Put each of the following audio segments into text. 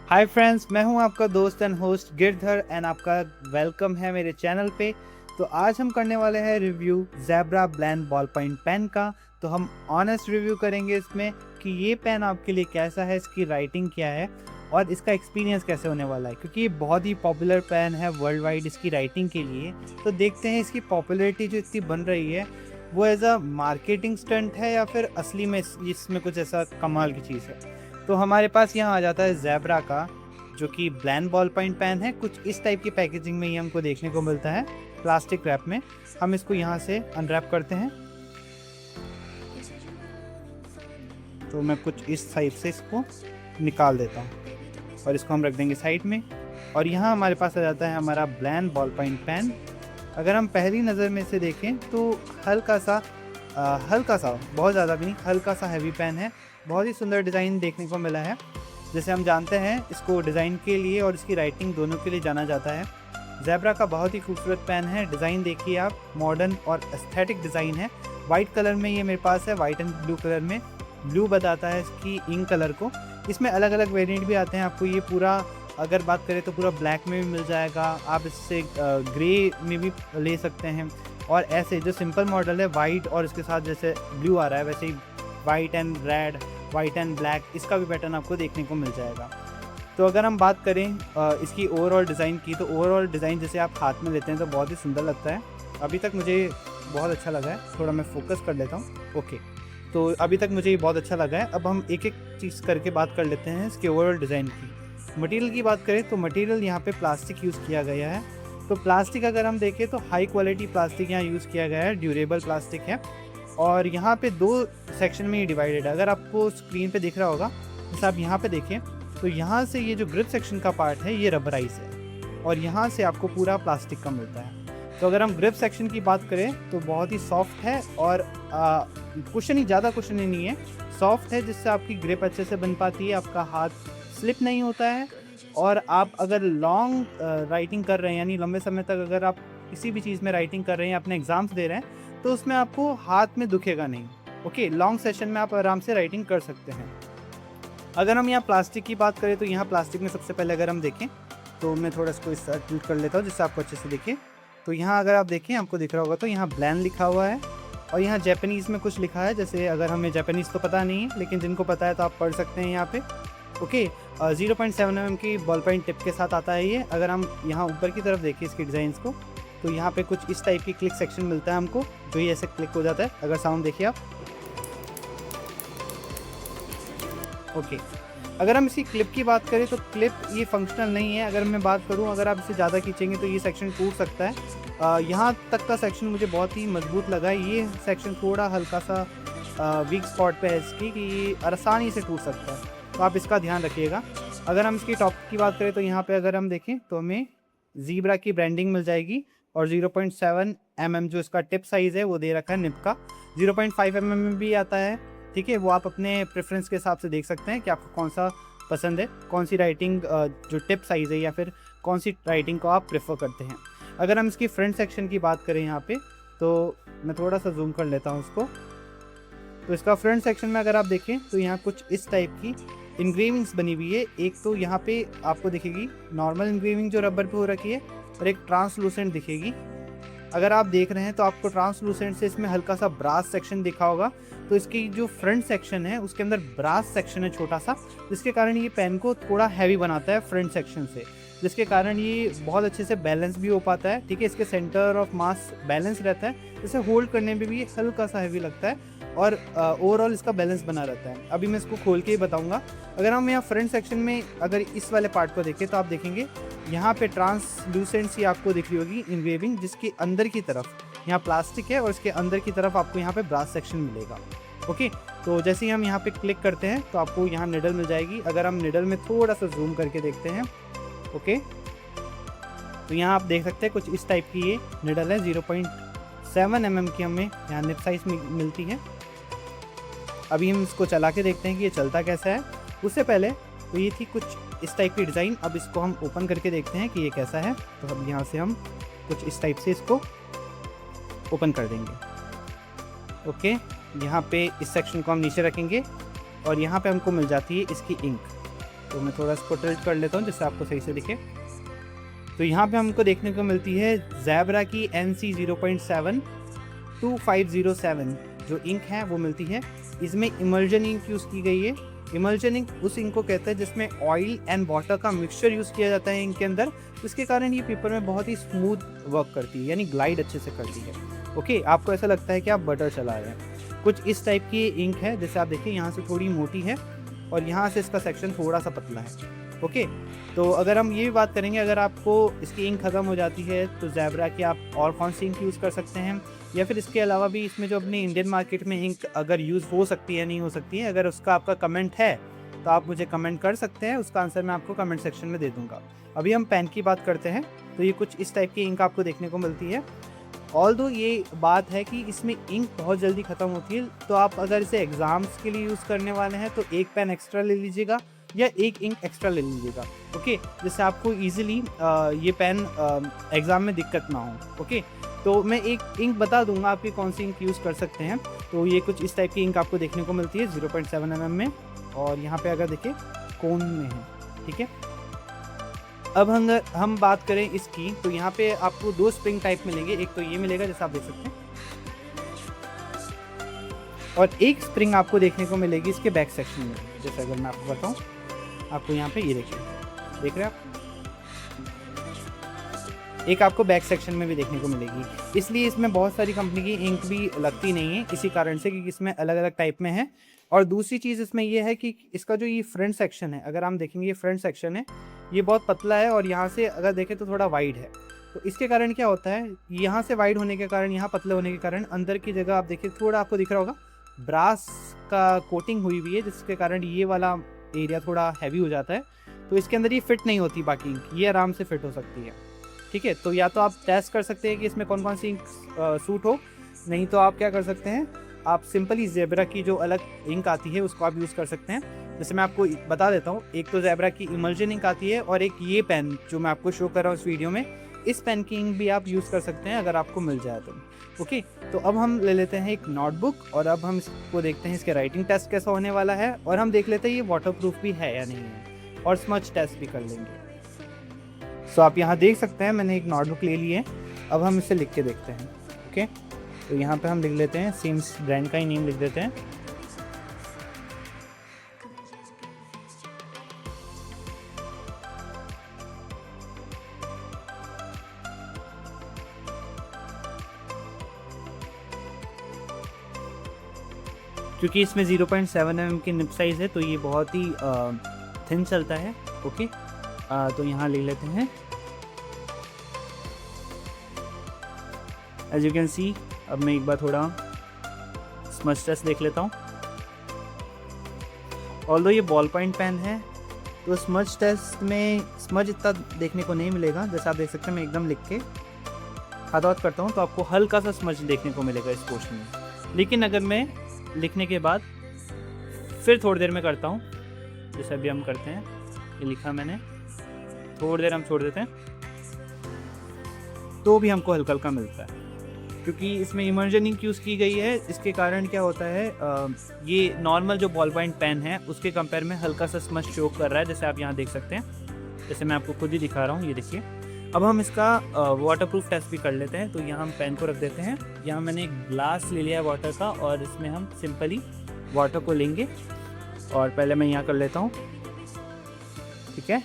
Hi friends, मैं हूं आपका दोस्त एंड होस्ट गिरधर एंड आपका वेलकम है मेरे चैनल पे। तो आज हम करने वाले हैं review Zebra blend ball point pen का। तो हम ऑनेस्ट रिव्यू करेंगे इसमें कि ये पेन आपके लिए कैसा है, इसकी राइटिंग क्या है और इसका एक्सपीरियंस कैसे होने वाला है, क्योंकि ये बहुत ही पॉपुलर पेन है वर्ल्ड वाइड इसकी राइटिंग के लिए। तो देखते हैं इसकी पॉपुलैरिटी जो इतनी बन रही है वो एज अ मार्केटिंग स्टंट है या फिर असली में इसमें कुछ ऐसा कमाल की चीज़ है। तो हमारे पास यहाँ आ जाता है ज़ेब्रा का जो कि ब्लेंड बॉल पॉइंट पेन है। कुछ इस टाइप की पैकेजिंग में ही हमको देखने को मिलता है, प्लास्टिक रैप में। हम इसको यहाँ से अनरैप करते हैं। तो मैं कुछ इस साइड से इसको निकाल देता हूँ और इसको हम रख देंगे साइड में। और यहाँ हमारे पास आ जाता है हमारा ब्लेंड बॉल पॉइंट पेन। अगर हम पहली नज़र में इसे देखें तो हल्का सा बहुत ज़्यादा भी नहीं, हल्का सा हैवी पेन है। बहुत ही सुंदर डिज़ाइन देखने को मिला है। जैसे हम जानते हैं इसको डिज़ाइन के लिए और इसकी राइटिंग दोनों के लिए जाना जाता है। ज़ेब्रा का बहुत ही खूबसूरत पेन है। डिज़ाइन देखिए आप, मॉडर्न और एस्थेटिक डिज़ाइन है। वाइट कलर में ये मेरे पास है, वाइट एंड ब्लू कलर में। ब्लू बताता है इसकी इंक कलर को। इसमें अलग अलग वेरिएंट भी आते हैं। आपको ये पूरा अगर बात करें तो पूरा ब्लैक में भी मिल जाएगा, आप इससे ग्रे में भी ले सकते हैं। और ऐसे जो सिंपल मॉडल है वाइट और इसके साथ जैसे ब्लू आ रहा है वैसे ही white and red, white and black, इसका भी पैटर्न आपको देखने को मिल जाएगा। तो अगर हम बात करें इसकी ओवरऑल डिज़ाइन की, तो ओवरऑल डिज़ाइन जैसे आप हाथ में लेते हैं तो बहुत ही सुंदर लगता है। अभी तक मुझे बहुत अच्छा लगा है। थोड़ा मैं फोकस कर लेता हूँ। ओके, तो अभी तक मुझे ये बहुत अच्छा लगा है। अब हम एक एक चीज़ करके बात कर लेते हैं इसके ओवरऑल डिज़ाइन की। मटेरियल की बात करें तो मटेरियल यहाँ पे प्लास्टिक यूज़ किया गया है। तो प्लास्टिक अगर हम देखें तो हाई क्वालिटी प्लास्टिक यहाँ यूज़ किया गया है, ड्यूरेबल प्लास्टिक है। और यहाँ पे दो सेक्शन में ये डिवाइडेड है। अगर आपको स्क्रीन पे दिख रहा होगा, जैसे आप यहाँ पे देखें तो यहाँ से ये जो ग्रिप सेक्शन का पार्ट है ये रबराइज है और यहाँ से आपको पूरा प्लास्टिक का मिलता है। तो अगर हम ग्रिप सेक्शन की बात करें तो बहुत ही सॉफ्ट है और कुशनी, ज़्यादा कुशनी नहीं है, सॉफ्ट है, जिससे आपकी ग्रिप अच्छे से बन पाती है, आपका हाथ स्लिप नहीं होता है। और आप अगर लॉन्ग राइटिंग कर रहे हैं, यानी लंबे समय तक अगर आप किसी भी चीज़ में राइटिंग कर रहे हैं, अपने एग्ज़ाम्स दे रहे हैं, तो उसमें आपको हाथ में दुखेगा नहीं। ओके, लॉन्ग सेशन में आप आराम से राइटिंग कर सकते हैं। अगर हम यहाँ प्लास्टिक की बात करें तो यहाँ प्लास्टिक में सबसे पहले अगर हम देखें तो मैं थोड़ा इसको इस टिल्ट कर लेता हूँ जिससे आपको अच्छे से दिखे। तो यहाँ अगर आप देखें, आपको दिख रहा होगा, तो यहाँ ब्लेंड लिखा हुआ है और यहाँ जापानीज़ में कुछ लिखा है। जैसे अगर हमें जापानीज़ तो पता नहीं है, लेकिन जिनको पता है तो आप पढ़ सकते हैं यहाँ पे। ओके, 0.7 mm की बॉल पॉइंट टिप के साथ आता है ये। अगर हम यहाँ ऊपर की तरफ देखें इसकी डिज़ाइंस को, तो यहाँ पे कुछ इस टाइप की क्लिक सेक्शन मिलता है हमको, जो ये ऐसे क्लिक हो जाता है। अगर साउंड देखिए आप। ओके, अगर हम इसकी क्लिप की बात करें तो क्लिप ये फंक्शनल नहीं है। अगर मैं बात करूँ, अगर आप इसे ज़्यादा खींचेंगे तो ये सेक्शन टूट सकता है। यहाँ तक का सेक्शन मुझे बहुत ही मजबूत लगा है। ये सेक्शन थोड़ा हल्का सा वीक स्पॉट पे है इसकी, कि ये आसानी से टूट सकता है, तो आप इसका ध्यान रखिएगा। अगर हम इसकी टॉप की बात करें तो यहाँ पे अगर हम देखें तो हमें ज़ीब्रा की ब्रांडिंग मिल जाएगी और 0.7 mm जो इसका टिप साइज़ है वो दे रखा है निब का। 0.5 mm में भी आता है, ठीक है। वो आप अपने प्रेफरेंस के हिसाब से देख सकते हैं कि आपको कौन सा पसंद है, कौन सी राइटिंग जो टिप साइज़ है या फिर कौन सी राइटिंग को आप प्रेफर करते हैं। अगर हम इसकी फ्रंट सेक्शन की बात करें यहाँ पे, तो मैं थोड़ा सा जूम कर लेता हूँ उसको। तो इसका फ्रंट सेक्शन में अगर आप देखें तो यहाँ कुछ इस टाइप की इंग्रेविंग्स बनी हुई है। एक तो यहाँ पे आपको दिखेगी नॉर्मल इंग्रेविंग जो रबर पे हो रखी है, और एक ट्रांसलूसेंट दिखेगी। अगर आप देख रहे हैं तो आपको ट्रांसलूसेंट से इसमें हल्का सा ब्रास सेक्शन दिखा होगा। तो इसकी जो फ्रंट सेक्शन है उसके अंदर ब्रास सेक्शन है छोटा सा, जिसके कारण ये पेन को थोड़ा हैवी बनाता है फ्रंट सेक्शन से, जिसके कारण ये बहुत अच्छे से बैलेंस भी हो पाता है, ठीक है। इसके सेंटर ऑफ मास बैलेंस रहता है, जिसे होल्ड करने में भी ये हल्का सा हैवी लगता है और ओवरऑल इसका बैलेंस बना रहता है। अभी मैं इसको खोल के ही बताऊंगा। अगर हम यहाँ फ्रंट सेक्शन में अगर इस वाले पार्ट को देखें तो आप देखेंगे यहाँ पे ट्रांसलूसेंट सी आपको दिख रही होगी इंग्रेविंग, जिसके अंदर की तरफ यहाँ प्लास्टिक है और इसके अंदर की तरफ आपको यहाँ पे ब्रास सेक्शन मिलेगा। ओके, तो जैसे ही हम यहाँ पे क्लिक करते हैं तो आपको यहाँ निडल मिल जाएगी। अगर हम निडल में थोड़ा सा जूम करके देखते हैं, ओके, तो यहाँ आप देख सकते हैं कुछ इस टाइप की ये निडल है। 0.7 mm की हमें यहाँ निप साइज मिलती है। अभी हम इसको चला के देखते हैं कि ये चलता कैसा है। उससे पहले तो ये थी कुछ इस टाइप की डिज़ाइन। अब इसको हम ओपन करके देखते हैं कि ये कैसा है। तो अब यहाँ से हम कुछ इस टाइप से इसको ओपन कर देंगे। ओके, यहाँ पे इस सेक्शन को हम नीचे रखेंगे और यहाँ पे हमको मिल जाती है इसकी इंक। तो मैं थोड़ा इसको टिल्ट कर लेता हूँ जिससे आपको सही से दिखे। तो यहाँ पे हमको देखने को मिलती है ज़ेब्रा की NC 0.7 2507 जो इंक है वो मिलती है। इसमें इमल्जन इंक यूज़ की गई है। इमल्जन इंक उस इंक को कहते हैं जिसमें ऑयल एंड वाटर का मिक्सचर यूज़ किया जाता है इंक के अंदर, जिसके कारण ये पेपर में बहुत ही स्मूथ वर्क करती है, यानी ग्लाइड अच्छे से करती है। ओके, आपको ऐसा लगता है कि आप बटर चला रहे हैं। कुछ इस टाइप की इंक है, जैसे आप देखिए यहाँ से थोड़ी मोटी है और यहाँ से इसका सेक्शन थोड़ा सा पतला है। ओके, तो अगर हम ये भी बात करेंगे, अगर आपको इसकी इंक ख़त्म हो जाती है तो ज़ेब्रा की आप और कौन सी इंक यूज़ कर सकते हैं, या फिर इसके अलावा भी इसमें जो अपनी इंडियन मार्केट में इंक अगर यूज़ हो सकती है नहीं हो सकती है, अगर उसका आपका कमेंट है तो आप मुझे कमेंट कर सकते हैं, उसका आंसर मैं आपको कमेंट सेक्शन में दे दूँगा। अभी हम पेन की बात करते हैं, तो ये कुछ इस टाइप की इंक आपको देखने को मिलती है। ऑल्दो ये बात है कि इसमें इंक बहुत जल्दी ख़त्म होती है, तो आप अगर इसे एग्ज़ाम्स के लिए यूज़ करने वाले हैं तो एक पेन एक्स्ट्रा ले लीजिएगा या एक इंक एक्स्ट्रा ले लीजिएगा। ओके, जिससे आपको ईजिली ये पेन एग्ज़ाम में दिक्कत ना हो। ओके, तो मैं एक इंक बता दूंगा आपकी कौन सी इंक यूज़ कर सकते हैं। तो ये कुछ इस टाइप की इंक आपको देखने को मिलती है 0.7 mm में, और यहाँ पे अगर देखिए कोन में है। ठीक है, अब हम बात करें इसकी, तो यहाँ पे आपको दो स्प्रिंग टाइप मिलेंगे। एक तो ये मिलेगा जैसा आप देख सकते हैं, और एक स्प्रिंग आपको देखने को मिलेगी इसके बैक सेक्शन में। जैसे अगर मैं आपको बताऊँ, आपको यहाँ पे ये देखिए, देख रहे हैं आप, एक आपको बैक सेक्शन में भी देखने को मिलेगी। इसलिए इसमें बहुत सारी कंपनी की इंक भी लगती नहीं है, इसी कारण से, क्योंकि इसमें अलग अलग टाइप में है। और दूसरी चीज़ इसमें ये है कि इसका जो ये फ्रंट सेक्शन है, अगर हम देखेंगे ये फ्रंट सेक्शन है, ये बहुत पतला है और यहाँ से अगर देखें तो थोड़ा वाइड है। तो इसके कारण क्या होता है, यहाँ से वाइड होने के कारण, यहाँ पतले होने के कारण अंदर की जगह आप देखिए थोड़ा आपको दिख रहा होगा ब्रास का कोटिंग हुई हुई है, जिसके कारण ये वाला एरिया थोड़ा हैवी हो जाता है। तो इसके अंदर ये फिट नहीं होती, बाकी ये आराम से फिट हो सकती है। ठीक है, तो या तो आप टेस्ट कर सकते हैं कि इसमें कौन कौन सी इंक सूट हो, नहीं तो आप क्या कर सकते हैं, आप सिंपली ज़ेब्रा की जो अलग इंक आती है उसको आप यूज़ कर सकते हैं। जैसे मैं आपको बता देता हूँ, एक तो ज़ेब्रा की इमल्जन इंक आती है, और एक ये पेन जो मैं आपको शो कर रहा हूँ इस वीडियो में, इस पेन की इंक भी आप यूज़ कर सकते हैं अगर आपको मिल जाए तो। ओके, तो अब हम ले लेते हैं एक नोटबुक, और अब हम इसको देखते हैं इसके राइटिंग टेस्ट कैसा होने वाला है, और हम देख लेते हैं ये वाटरप्रूफ भी है या नहीं है, और स्मच टेस्ट भी कर लेंगे। सो आप यहाँ देख सकते हैं मैंने एक नोटबुक ले ली है। अब हम इसे लिख के देखते हैं। ओके, तो यहाँ पे हम लिख लेते हैं, सिम्स ब्रांड का ही नेम लिख देते हैं। क्योंकि इसमें 0.7 mm की निप साइज़ है, तो ये बहुत ही थिन चलता है। ओके, तो यहाँ ले लेते हैं। एज यू कैन सी, अब मैं एक बार थोड़ा स्मच टेस्ट देख लेता हूँ। ऑल्दो ये बॉल पॉइंट पेन है, तो स्मच टेस्ट में स्मच इतना देखने को नहीं मिलेगा। जैसे आप देख सकते हैं, मैं एकदम लिख के हाथ करता हूँ तो आपको हल्का सा स्मच देखने को मिलेगा इस पोर्शन में। लेकिन अगर मैं लिखने के बाद फिर थोड़ी देर में करता हूँ, जैसे अभी हम करते हैं, ये लिखा मैंने, थोड़ी देर हम छोड़ देते हैं, तो भी हमको हल्का हल्का मिलता है। क्योंकि इसमें इमर्जन इंक यूज़ की गई है, इसके कारण क्या होता है, ये नॉर्मल जो बॉल पॉइंट पेन है उसके कंपेयर में हल्का सा स्मच शो कर रहा है, जैसे आप यहाँ देख सकते हैं। जैसे मैं आपको खुद ही दिखा रहा हूँ, ये देखिए। अब हम इसका वाटरप्रूफ टेस्ट भी कर लेते हैं। तो यहाँ हम पेन को रख देते हैं। यहाँ मैंने एक ग्लास ले लिया है वाटर का, और इसमें हम सिंपली वाटर को लेंगे, और पहले मैं यहाँ कर लेता हूँ। ठीक है,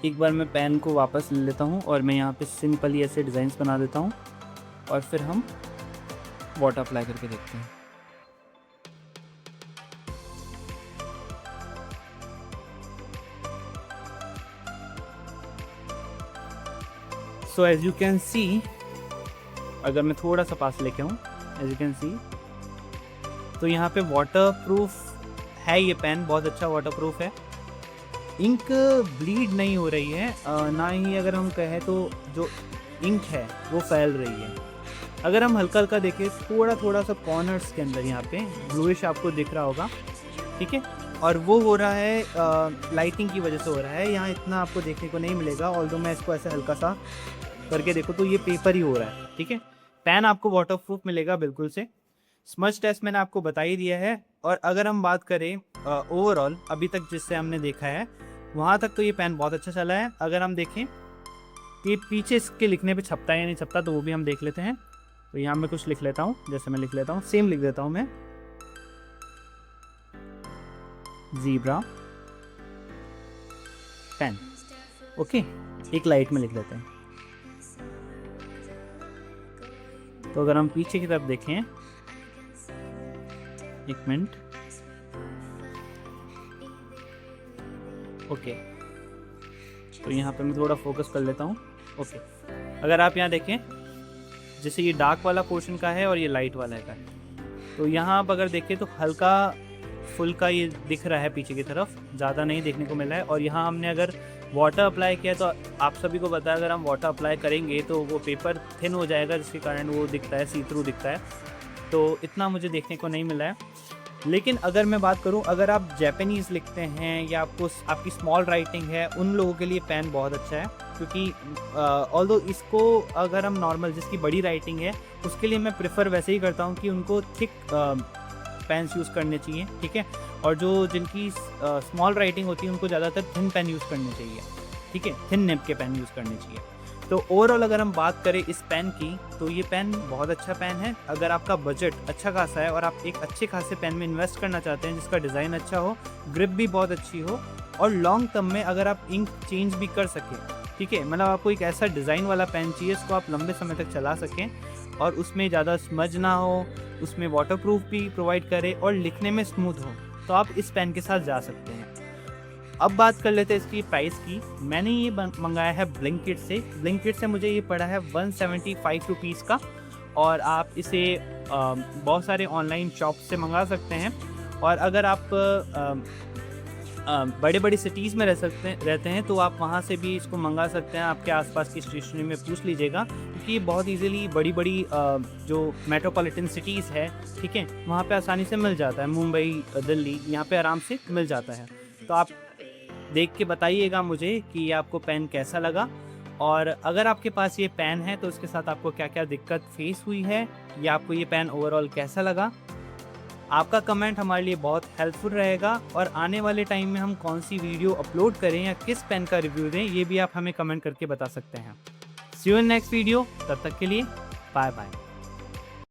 एक बार मैं पेन को वापस ले लेता हूँ, और मैं यहाँ पे सिंपली ऐसे डिज़ाइंस बना देता हूँ, और फिर हम वाटर अप्लाई करके देखते हैं। So as you can see, अगर मैं थोड़ा सा पास लेके आऊँ, एज यू कैन सी, तो यहाँ पे वाटरप्रूफ है ये पेन, बहुत अच्छा वाटरप्रूफ है। इंक ब्लीड नहीं हो रही है, ना ही अगर हम कहें तो जो इंक है वो फैल रही है। अगर हम हल्का हल्का देखें, थोड़ा थोड़ा सा कॉर्नर्स के अंदर यहाँ पे ब्लूइश आपको दिख रहा होगा। ठीक है, और वो हो रहा है लाइटिंग की वजह से हो रहा है, यहाँ इतना आपको देखने को नहीं मिलेगा। ऑल्दो मैं इसको ऐसे हल्का सा करके देखो तो ये पेपर ही हो रहा है, ठीक है। पेन आपको वाटरप्रूफ मिलेगा बिल्कुल से। स्मज टेस्ट मैंने आपको बता ही दिया है। और अगर हम बात करें ओवरऑल अभी तक जिससे हमने देखा है वहाँ तक तो ये पेन बहुत अच्छा चला है। अगर हम देखें कि पीछे इसके लिखने पे छपता है या नहीं छपता तो वो भी हम देख लेते हैं। तो यहाँ मैं कुछ लिख लेता हूँ, जैसे मैं लिख लेता हूँ, सेम लिख देता हूँ मैं, ज़ीब्रा पेन। ओके, एक लाइट में लिख लेते हैं। तो अगर हम पीछे की तरफ देखें, एक मिनट, ओके, तो यहाँ पे मैं थोड़ा फोकस कर लेता हूँ। ओके, अगर आप यहाँ देखें जैसे ये डार्क वाला पोर्शन का है और ये लाइट वाला का है, तो यहाँ आप अगर देखें तो हल्का फुल का ये दिख रहा है पीछे की तरफ, ज़्यादा नहीं देखने को मिला है। और यहाँ हमने अगर वाटर अप्लाई किया तो आप सभी को पता है अगर हम वाटर अप्लाई करेंगे तो वो पेपर थिन हो जाएगा, जिसके कारण वो दिखता है, सी थ्रू दिखता है। तो इतना मुझे देखने को नहीं मिला है। लेकिन अगर मैं बात करूं, अगर आप जैपनीज़ लिखते हैं या आपको आपकी स्मॉल राइटिंग है, उन लोगों के लिए पेन बहुत अच्छा है। क्योंकि ऑल्दो इसको अगर हम नॉर्मल जिसकी बड़ी राइटिंग है उसके लिए मैं प्रेफर वैसे ही करता हूं कि उनको थिक पेन्स यूज़ करने चाहिए, ठीक है। और जो जिनकी स्मॉल राइटिंग होती है उनको ज़्यादातर थिन पेन यूज़ करने चाहिए, ठीक है, थिन निब के पेन यूज़ करने चाहिए। तो ओवरऑल अगर हम बात करें इस पेन की तो ये पेन बहुत अच्छा पेन है। अगर आपका बजट अच्छा खासा है और आप एक अच्छे खासे पेन में इन्वेस्ट करना चाहते हैं जिसका डिज़ाइन अच्छा हो, ग्रिप भी बहुत अच्छी हो और लॉन्ग टर्म में अगर आप इंक चेंज भी कर सकें, ठीक है, मतलब आपको एक ऐसा डिज़ाइन वाला पेन चाहिए जिसको आप लंबे समय तक चला सकें और उसमें ज़्यादा स्मज ना हो, उसमें वाटरप्रूफ भी प्रोवाइड करे और लिखने में स्मूथ हो, तो आप इस पेन के साथ जा सकते हैं। अब बात कर लेते हैं इसकी प्राइस की। मैंने ये मंगाया है ब्लिंकिट से। ब्लिंकिट से मुझे ये पड़ा है 175 रुपीज़ का और आप इसे बहुत सारे ऑनलाइन शॉप से मंगा सकते हैं। और अगर आप बड़े बड़े सिटीज़ में रहते हैं तो आप वहाँ से भी इसको मंगा सकते हैं। आपके आसपास की स्टेशनरी में पूछ लीजिएगा क्योंकि ये बहुत इजीली बड़ी बड़ी जो मेट्रोपॉलिटन सिटीज़ है, ठीक है, वहाँ पे आसानी से मिल जाता है। मुंबई, दिल्ली, यहाँ पे आराम से मिल जाता है। तो आप देख के बताइएगा मुझे कि आपको पेन कैसा लगा और अगर आपके पास ये पेन है तो उसके साथ आपको क्या क्या दिक्कत फेस हुई है या आपको ये पेन ओवरऑल कैसा लगा। आपका कमेंट हमारे लिए बहुत हेल्पफुल रहेगा और आने वाले टाइम में हम कौन सी वीडियो अपलोड करें या किस पेन का रिव्यू दें ये भी आप हमें कमेंट करके बता सकते हैं। सी यू इन नेक्स्ट वीडियो, तब तक के लिए बाय बाय।